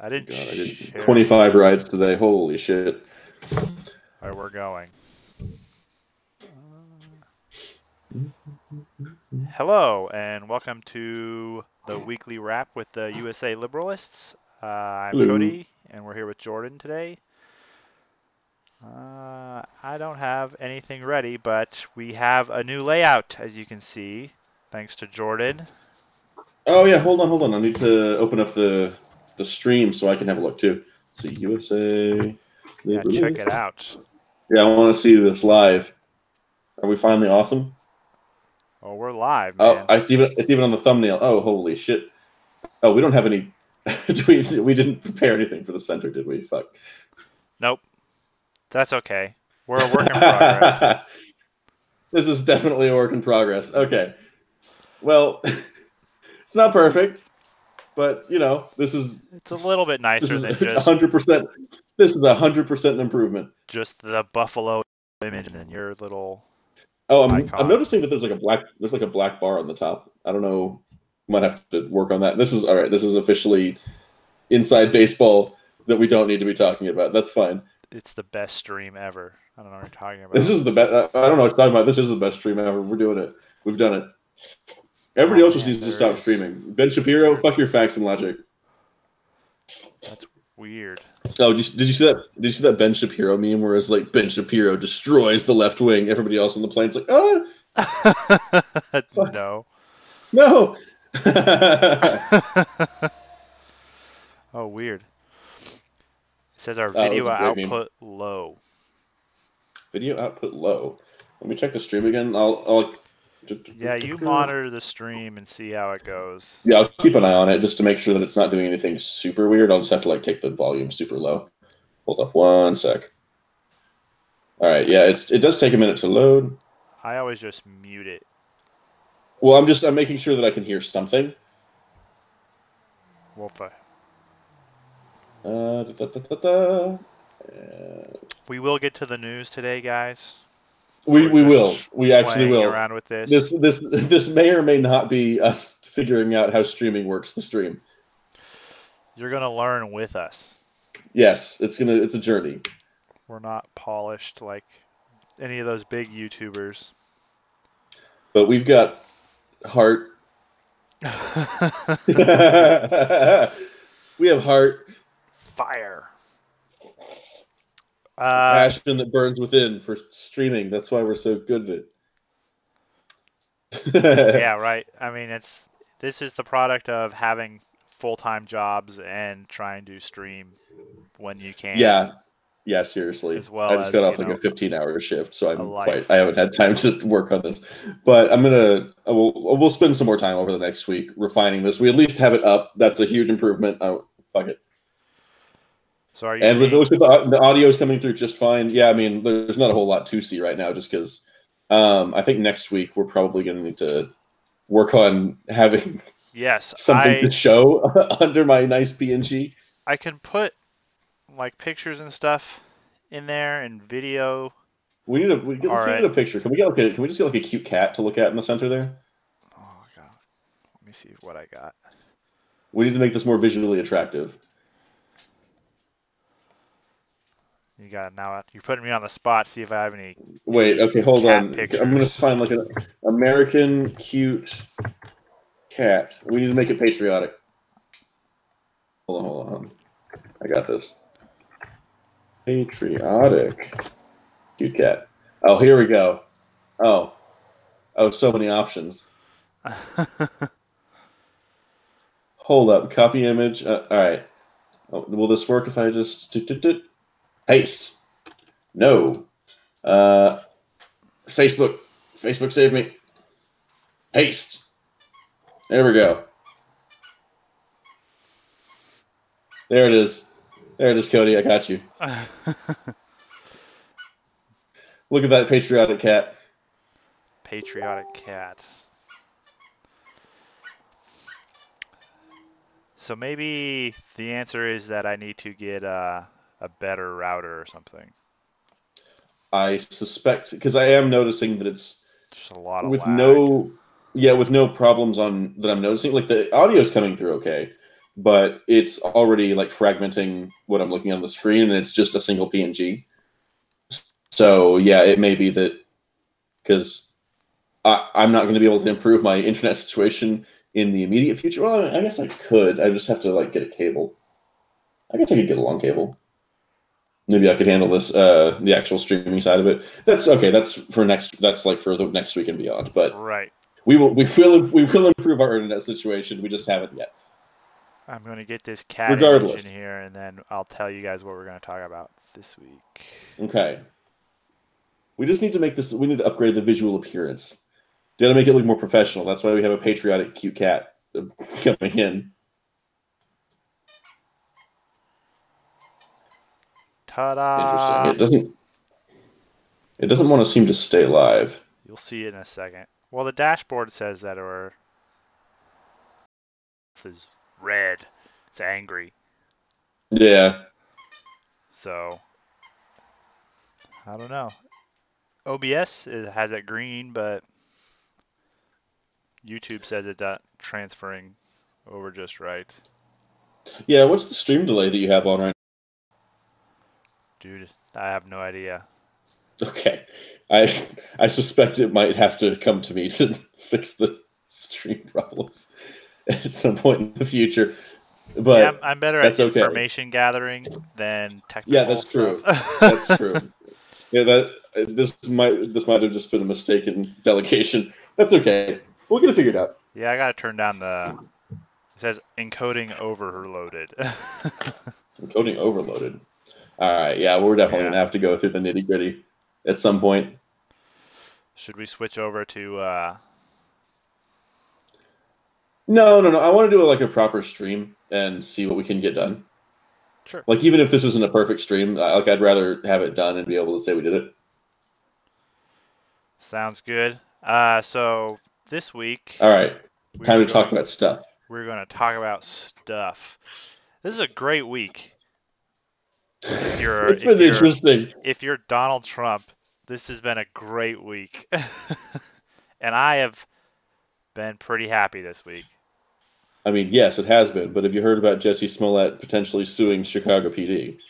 I didn't God, I did share 25 rides today. Holy shit. All right, we're going. Hello, and welcome to the weekly wrap with the USA Liberalists. I'm Hello. Cody, and we're here with Jordan today. I don't have anything ready, but we have a new layout, as you can see, thanks to Jordan. Oh, yeah, hold on. I need to open up the stream so I can have a look, too. So, USA Yeah, Liberalists. check it out. Yeah, I want to see this live. Are we finally awesome? Oh, we're live, man. Oh, it's even on the thumbnail. Oh, holy shit. Oh, we don't have any... we didn't prepare anything for the center, did we? Fuck. Nope. That's okay. We're a work in progress. This is definitely a work in progress. Okay. Well, it's not perfect, but, you know, this is... It's a little bit nicer than just 100%. This is 100% improvement. just the buffalo image and then your little... Oh, I'm icon. noticing that there's like a black bar on the top. I don't know. Might have to work on that. This is all right. This is officially inside baseball that we don't need to be talking about. That's fine. It's the best stream ever. I don't know what you're talking about. This is the best. I don't know what you're talking about. This is the best stream ever. We're doing it. We've done it. Everybody else just needs to stop streaming. Ben Shapiro, fuck your facts and logic. That's weird. Oh, did you see that? Did you see that Ben Shapiro meme where it's like Ben Shapiro destroys the left wing, everybody else on the plane's like, No. No. Oh, weird. It says our video output meme. low. Video output low. Let me check the stream again. Yeah, you monitor the stream and see how it goes. Yeah, I'll keep an eye on it just to make sure that it's not doing anything super weird. I'll just have to like take the volume super low. Hold up one sec. All right, yeah, it does take a minute to load. I always just mute it. Well, I'm making sure that I can hear something. Wolfa. We will get to the news today, guys. We will. We actually will. Around with this. This may or may not be us figuring out how streaming works. The stream. You're gonna learn with us. Yes, it's a journey. We're not polished like any of those big YouTubers. But we've got heart. We have heart. Fire. Passion that burns within for streaming. That's why we're so good at it. Yeah, right. I mean, this is the product of having full-time jobs and trying to stream when you can. Yeah, seriously. As well I just got off like a 15-hour shift, so I haven't had time to work on this. But we'll spend some more time over the next week refining this. We at least have it up. That's a huge improvement. Fuck it. So are you and with the audio is coming through just fine. Yeah, I mean, there's not a whole lot to see right now, just because I think next week we're probably going to need to work on having something to show under my nice PNG. I can put like pictures and stuff in there and video. Let's get a picture. Can we just get like a cute cat to look at in the center there? Oh god. Let me see what I got. We need to make this more visually attractive. You got it now. You're putting me on the spot. See if I have any. Wait. Okay. Hold on. Pictures. I'm gonna find like an American cute cat. We need to make it patriotic. Hold on. I got this. Patriotic. Cute cat. Oh, here we go. Oh, so many options. Hold up. Copy image. All right. Oh, will this work if I just paste? No. Facebook save me. Paste. There we go. There it is. There it is, Cody. I got you. Look at that patriotic cat. Patriotic cat. So maybe the answer is that I need to get a better router or something. I suspect, because I am noticing that it's just a lot of with lag. with no problems on that I'm noticing. Like the audio is coming through okay, but it's already like fragmenting what I'm looking on the screen, and it's just a single PNG. So yeah, it may be that because I'm not going to be able to improve my internet situation in the immediate future. Well, I guess I could. I just have to like get a cable. I guess I could get a long cable. Maybe I could handle this, the actual streaming side of it. That's okay. That's for next. That's like for the next week and beyond. But right, we will improve our internet situation. We just haven't yet. I'm going to get this cat Regardless, image in here, and then I'll tell you guys what we're going to talk about this week. Okay. We just need to make this. We need to upgrade the visual appearance. Got to make it look more professional. That's why we have a patriotic, cute cat coming in. Ta-da! Interesting. It doesn't want to seem to stay live. You'll see it in a second. Well, the dashboard says that is red. It's angry. Yeah. So I don't know. OBS has it green, but YouTube says it's not transferring over just right. Yeah, what's the stream delay that you have on right Dude, I have no idea. Okay. I suspect it might have to come to me to fix the stream problems at some point in the future. But yeah, I'm better at information gathering than technical Yeah, that's stuff. true. That's true. Yeah, this might have just been a mistake in delegation. That's okay. We'll get it figured out. Yeah, I gotta turn down the. It says encoding overloaded. Encoding overloaded. All right. Yeah, we're definitely gonna have to go through the nitty gritty at some point. Should we switch over to? No. I want to do like a proper stream and see what we can get done. Sure. Like even if this isn't a perfect stream, like I'd rather have it done and be able to say we did it. Sounds good. So this week. All right. Time to talk about stuff. We're going to talk about stuff. This is a great week. It's been interesting. If you're Donald Trump, this has been a great week. And I have been pretty happy this week. I mean, yes, it has been. But have you heard about Jussie Smollett potentially suing Chicago PD?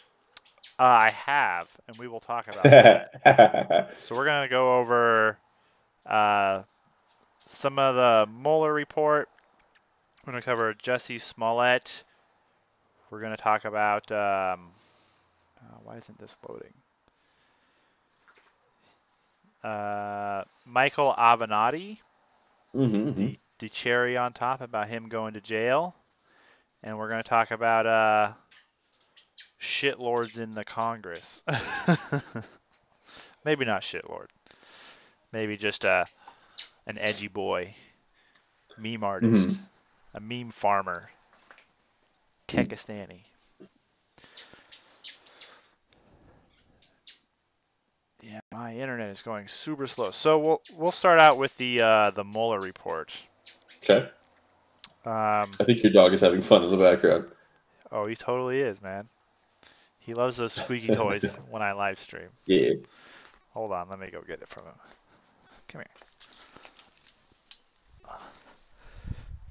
I have, and we will talk about that. So we're going to go over some of the Mueller report. We're going to cover Jussie Smollett. We're going to talk about why isn't this loading? Michael Avenatti, the cherry on top about him going to jail. And we're going to talk about shitlords in the Congress. Maybe not shitlord. Maybe just an edgy boy, meme artist, a meme farmer, Kekistani. Yeah, my internet is going super slow. So we'll start out with the Mueller report. Okay. I think your dog is having fun in the background. Oh, he totally is, man. He loves those squeaky toys when I live stream. Yeah. Hold on, let me go get it from him. Come here.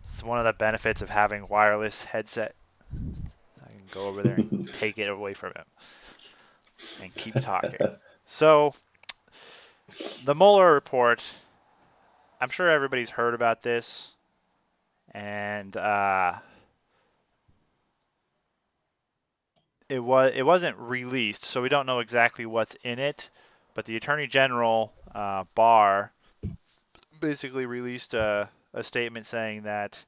It's one of the benefits of having wireless headset. I can go over there and take it away from him and keep talking. So, the Mueller report, I'm sure everybody's heard about this, and it wasn't released, so we don't know exactly what's in it, but the Attorney General, Barr, basically released a statement saying that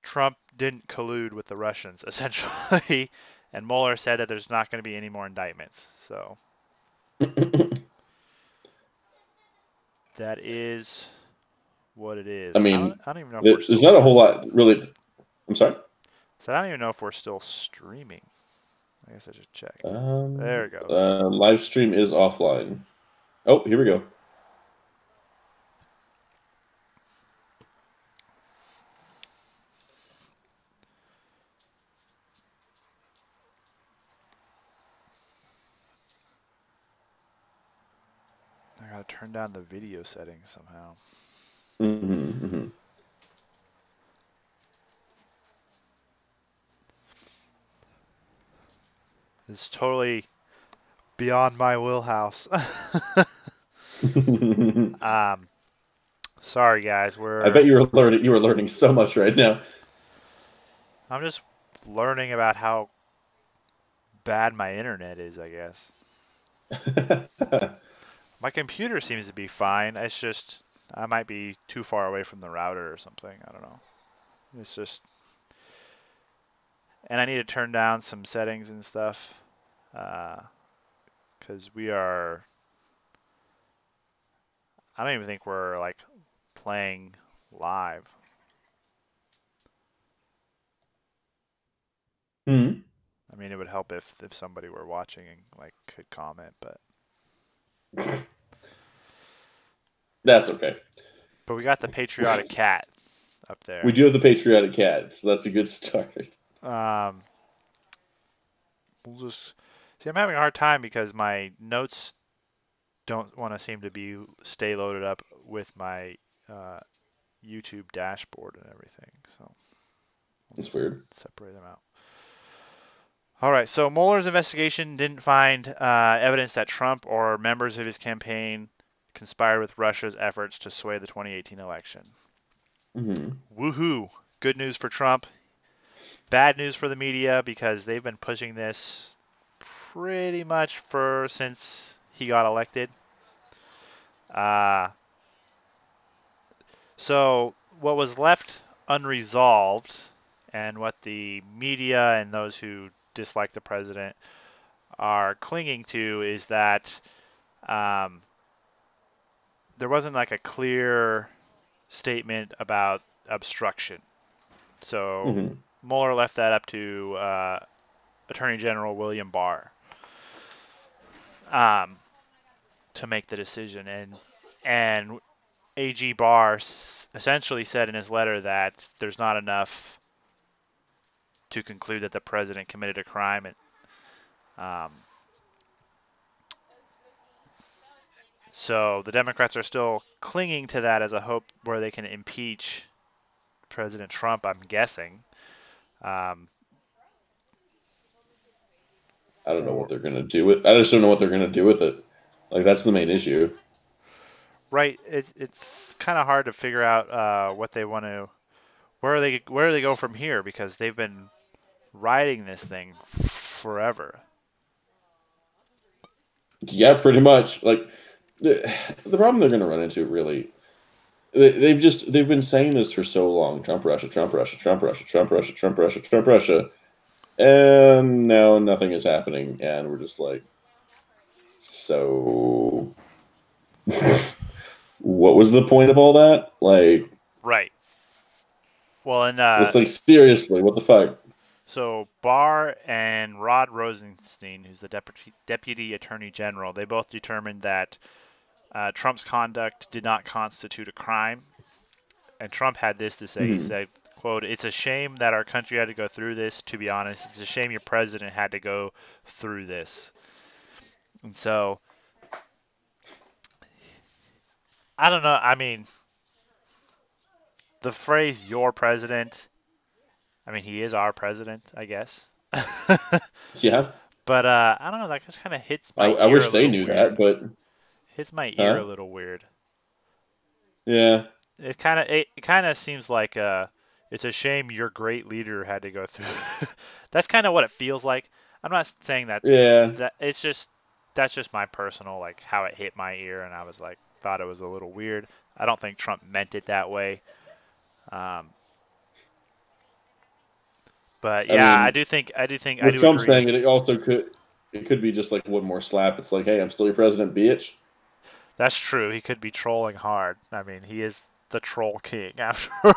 Trump didn't collude with the Russians, essentially, and Mueller said that there's not going to be any more indictments. So that is what it is. I mean, I don't even know if there's not a whole lot really. I'm sorry? So I don't even know if we're still streaming. I guess I should check. There it goes. Live stream is offline. Oh, here we go. I gotta turn down the video settings somehow. It's totally beyond my wheelhouse. Sorry guys, I bet you were learning so much right now. I'm just learning about how bad my internet is, I guess. My computer seems to be fine. It's just I might be too far away from the router or something. I don't know. It's just, and I need to turn down some settings and stuff, because we are. I don't even think we're like playing live. Hmm. I mean, it would help if somebody were watching and like could comment, but That's okay. but we got the patriotic cat up there. We do have the patriotic cat, so that's a good start. We'll just see. I'm having a hard time because my notes don't want to seem to stay loaded up with my YouTube dashboard and everything. So That's weird. separate them out. All right. So Mueller's investigation didn't find evidence that Trump or members of his campaign conspired with Russia's efforts to sway the 2018 election. Woohoo! Good news for Trump. Bad news for the media because they've been pushing this pretty much since he got elected. So what was left unresolved, and what the media and those who dislike the president are clinging to, is that there wasn't like a clear statement about obstruction. So Mueller left that up to Attorney General William Barr to make the decision, and AG Barr essentially said in his letter that there's not enough to conclude that the president committed a crime, and so the Democrats are still clinging to that as a hope where they can impeach President Trump, I'm guessing. I don't know what they're going to do with. I just don't know what they're going to do with it. Like, that's the main issue. Right. It's kind of hard to figure out what they want to. Where do they go from here? Because they've been riding this thing forever. Yeah, pretty much. Like, the problem they're going to run into, really, they've been saying this for so long: Trump, Russia, Trump, Russia, Trump, Russia, Trump, Russia, Trump, Russia, Trump, Russia, and now nothing is happening, and we're just like, so what was the point of all that? Like, right. Well, and it's like, seriously, what the fuck? So Barr and Rod Rosenstein, who's the deputy attorney general, they both determined that Trump's conduct did not constitute a crime. And Trump had this to say. He said, quote, "It's a shame that our country had to go through this, to be honest. It's a shame your president had to go through this." And so, I don't know. I mean, the phrase "your president," I mean, he is our president, I guess. Yeah. But I don't know. That just kind of hits my ear. I wish they weird. knew that, but hits my ear a little weird. Yeah. It kind of seems like it's a shame your great leader had to go through. That's kind of what it feels like. I'm not saying that. Yeah. That's just my personal, like, how it hit my ear, and I was like, thought it was a little weird. I don't think Trump meant it that way. But yeah, I do think with Trump saying it also could be just like one more slap. It's like, hey, I'm still your president, bitch. That's true. He could be trolling hard. I mean, he is the troll king after all.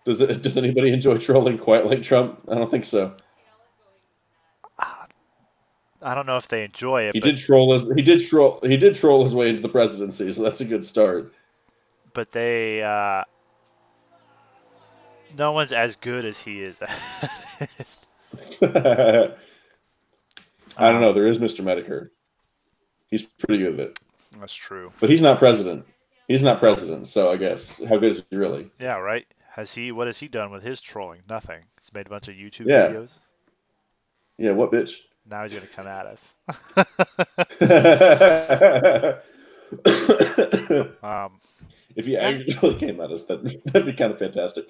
Does anybody enjoy trolling quite like Trump? I don't think so. I don't know if they enjoy it. He did troll his way into the presidency, so that's a good start. But they no one's as good as he is at it. I don't know. There is Mr. Medicare. He's pretty good at it. That's true. But he's not president. He's not president, so I guess how good is he really? Yeah, right. What has he done with his trolling? Nothing. He's made a bunch of YouTube Yeah. videos. Yeah, what bitch? Now he's gonna come at us. If he actually came at us, that'd be kind of fantastic.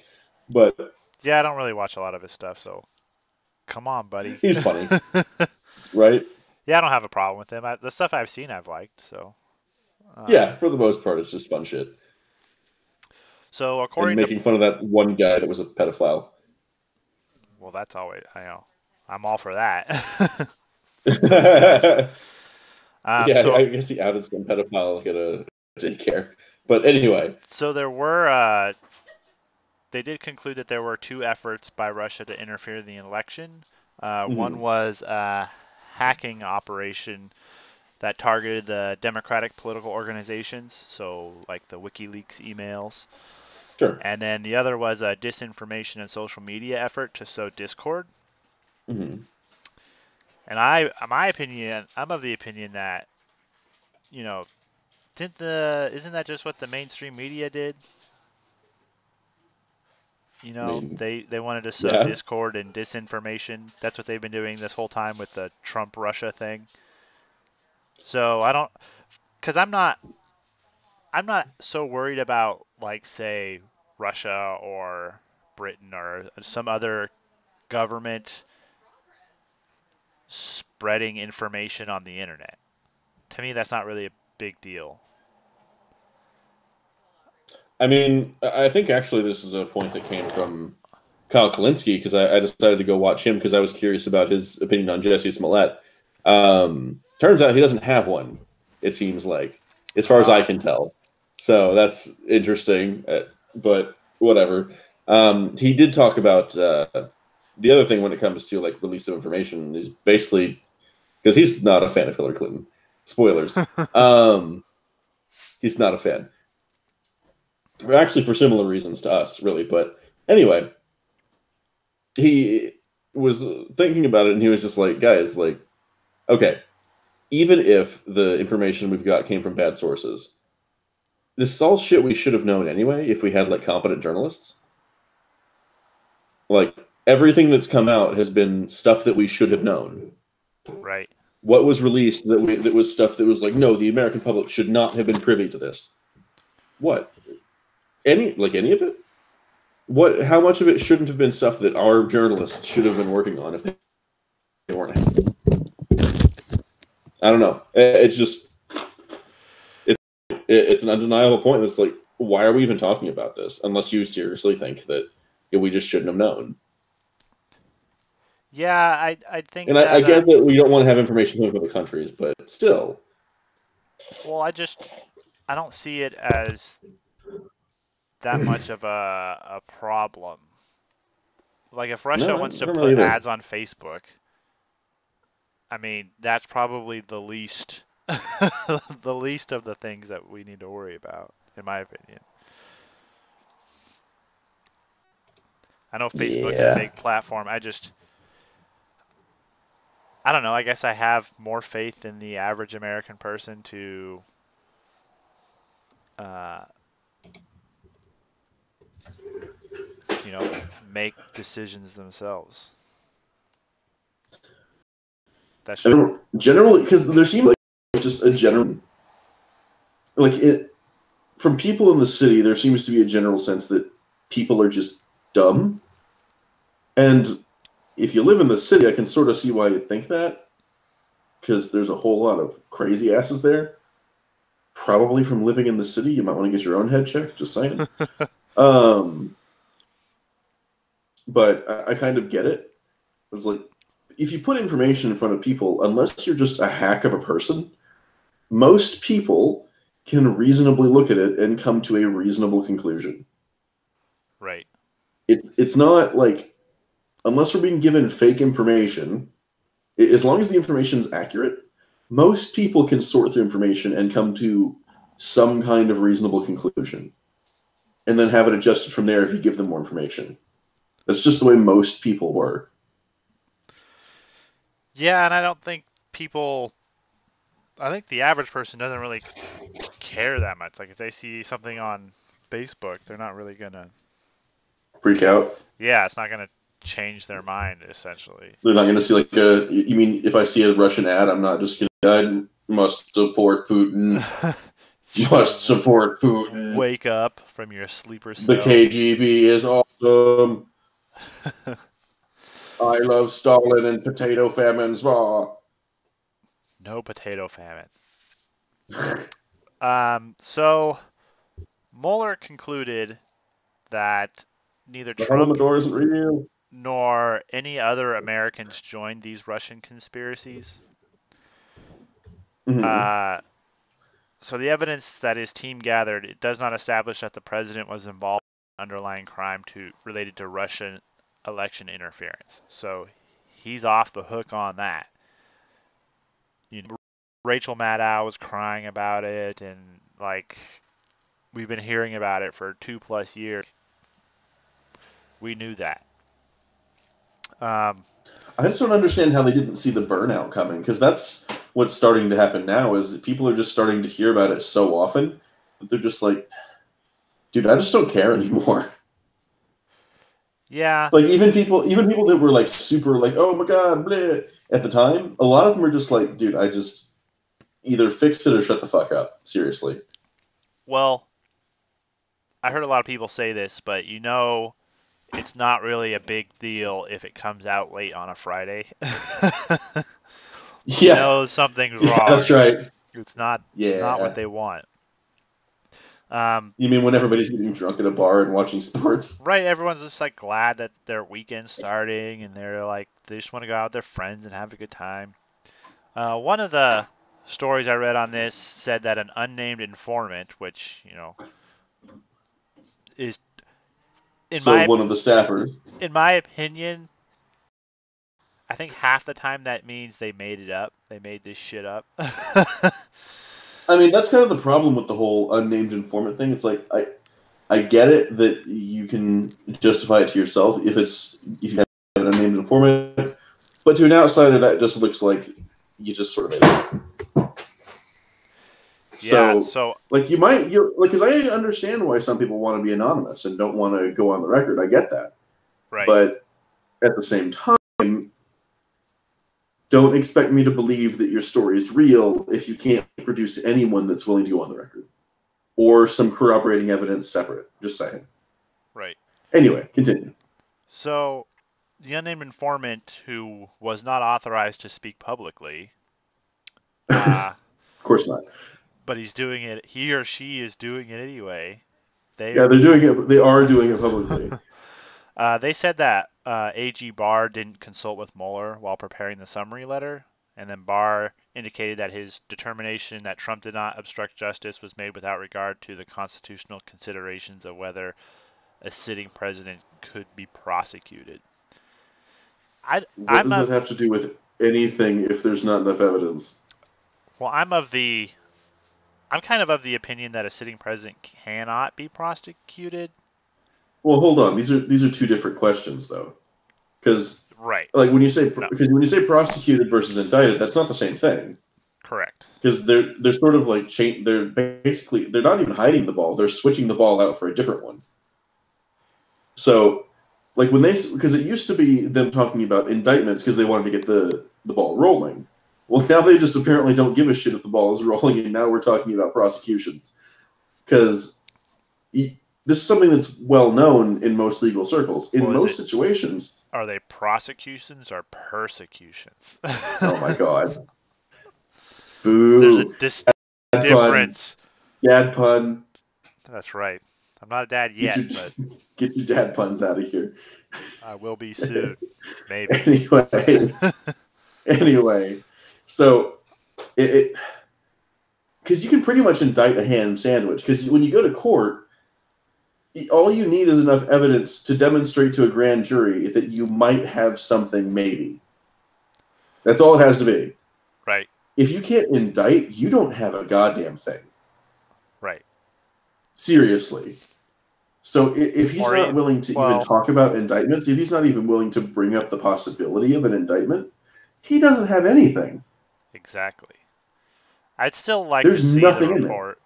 But yeah, I don't really watch a lot of his stuff, so come on, buddy. He's funny, right? Yeah, I don't have a problem with him. The stuff I've seen, I've liked. So yeah, for the most part, it's just fun shit. So and making fun of that one guy that was a pedophile. Well, that's always, I know. I'm all for that. Yeah, I guess he outed some pedophile at a daycare. But anyway. So there were, they did conclude that there were 2 efforts by Russia to interfere in the election. One was a hacking operation that targeted the Democratic political organizations, so like the WikiLeaks emails. Sure. And then the other was a disinformation and social media effort to sow discord. And I'm of the opinion that, isn't that just what the mainstream media did? They wanted to sow discord and disinformation. That's what they've been doing this whole time with the Trump-Russia thing. So because I'm not so worried about, like, say, Russia or Britain or some other government spreading information on the internet. To me, that's not really a big deal. I mean, I think actually this is a point that came from Kyle Kalinske, because I decided to go watch him because I was curious about his opinion on Jussie Smollett. Turns out he doesn't have one, it seems like, as far as I can tell. So that's interesting, but whatever. He did talk about the other thing when it comes to like release of information is basically because he's not a fan of Hillary Clinton. Spoilers. He's not a fan. Actually, for similar reasons to us, really. But anyway, he was thinking about it, and he was just like, guys, like, okay, even if the information we've got came from bad sources, this is all shit we should have known anyway if we had, like, competent journalists. Like, everything that's come out has been stuff that we should have known. Right. What was released that was stuff that was like, no, the American public should not have been privy to this. What? Any of it? What? How much of it shouldn't have been stuff that our journalists should have been working on if they weren't? I don't know. It's just it's an undeniable point. That's like, why are we even talking about this? Unless you seriously think that we just shouldn't have known. Yeah, I think. And I get that we don't want to have information from other countries, but still. Well, I don't see it as that much of a problem. Like, if Russia wants to put ads on Facebook, I mean, that's probably the least the least of the things that we need to worry about, in my opinion. I know Facebook's a big platform. I don't know. I guess I have more faith in the average American person to make decisions themselves. That's true. Generally, because there seems like just a general, from people in the city, there seems to be a general sense that people are just dumb. And if you live in the city, I can sort of see why you'd think that, because there's a whole lot of crazy asses there. Probably from living in the city, you might want to get your own head checked, just saying. But I kind of get it. It's like, if you put information in front of people, unless you're just a hack of a person, most people can reasonably look at it and come to a reasonable conclusion. Right. It's not like, unless we're being given fake information, as long as the information is accurate, most people can sort through information and come to some kind of reasonable conclusion, and then have it adjusted from there if you give them more information. That's just the way most people work. Yeah, and I don't think I think the average person doesn't really care that much. Like, if they see something on Facebook, they're not really gonna freak out. Yeah, it's not going to change their mind, essentially. They're not going to see like a. You mean if I see a Russian ad, I'm not just going to. I must support Putin. Must support Putin. Wake up from your sleeper cell. The KGB is awesome. I love Stalin and potato famines. No potato famine. So Mueller concluded that neither Trump isn't real, nor any other Americans joined these Russian conspiracies. Mm-hmm. So the evidence that his team gathered, it does not establish that the president was involved in underlying crime related to Russian election interference. So he's off the hook on that. Rachel Maddow was crying about it, and like we've been hearing about it for 2+ years. We knew that. I just don't understand how they didn't see the burnout coming, because that's what's starting to happen now. Is people are just starting to hear about it so often that they're just like, dude, I just don't care anymore. Yeah. Like even people that were like super like, oh my god, bleh, at the time, a lot of them are just like, dude, I just either fix it or shut the fuck up. Seriously. Well, I heard a lot of people say this, but it's not really a big deal if it comes out late on a Friday. Something's wrong. That's right. It's not what they want. You mean when everybody's getting drunk at a bar and watching sports? Right, everyone's just like glad that their weekend's starting, and they're like they just want to go out with their friends and have a good time. One of the stories I read on this said that an unnamed informant, which is one of the staffers. In my opinion, I think half the time that means they made it up. They made this shit up. I mean, that's kind of the problem with the whole unnamed informant thing. It's like I get it that you can justify it to yourself if you have an unnamed informant, but to an outsider that just looks like you just sort of made it. Yeah, so like because I understand why some people want to be anonymous and don't want to go on the record. I get that. Right. But at the same time, don't expect me to believe that your story is real if you can't produce anyone that's willing to go on the record. Or some corroborating evidence separate. Just saying. Right. Anyway, continue. So, the unnamed informant who was not authorized to speak publicly. Of course not. But he's doing it. He or she is doing it anyway. They're doing it. They are doing it publicly. They said that AG Barr didn't consult with Mueller while preparing the summary letter, and then Barr indicated that his determination that Trump did not obstruct justice was made without regard to the constitutional considerations of whether a sitting president could be prosecuted. What does that have to do with anything if there's not enough evidence? Well, I'm kind of the opinion that a sitting president cannot be prosecuted. Well, hold on. These are two different questions, though, because right, like when you say prosecuted versus indicted, that's not the same thing. Correct. Because they're sort of like they're not even hiding the ball; they're switching the ball out for a different one. So, like because it used to be them talking about indictments because they wanted to get the ball rolling. Well, now they just apparently don't give a shit if the ball is rolling, and now we're talking about prosecutions. Because this is something that's well known in most legal circles. In most situations... Are they prosecutions or persecutions? Oh my god. Boo. There's a difference. Dad pun. That's right. I'm not a dad yet, but... Get your dad puns out of here. I will be soon. Maybe. Anyway. So, because you can pretty much indict a ham sandwich. Because when you go to court, all you need is enough evidence to demonstrate to a grand jury that you might have something, maybe. That's all it has to be. Right. If you can't indict, you don't have a goddamn thing. Right. Seriously. So if he's not willing to even talk about indictments, if he's not even willing to bring up the possibility of an indictment, he doesn't have anything. Exactly. I'd still like to see the report.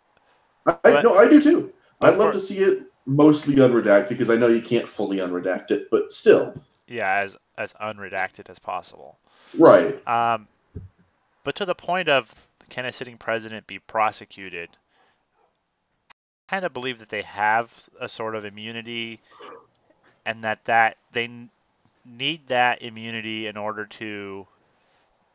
I do too. I'd love to see it mostly unredacted, because I know you can't fully unredact it, but still. Yeah, as unredacted as possible. Right. But to the point of, can a sitting president be prosecuted? I kind of believe that they have a sort of immunity, and that they need that immunity in order to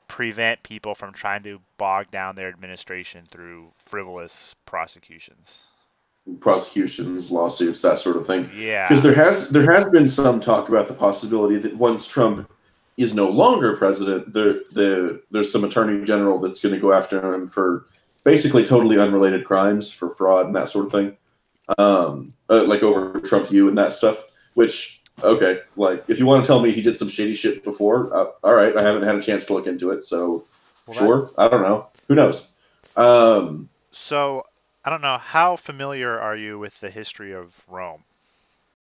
prevent people from trying to bog down their administration through frivolous prosecutions. Prosecutions, lawsuits, that sort of thing. Yeah. Because there has been some talk about the possibility that once Trump is no longer president, there's some attorney general that's going to go after him for basically totally unrelated crimes, for fraud and that sort of thing, like over Trump U and that stuff. Which, okay, like if you want to tell me he did some shady shit before, all right, I haven't had a chance to look into it, so sure, I don't know, who knows. So I don't know, how familiar are you with the history of Rome?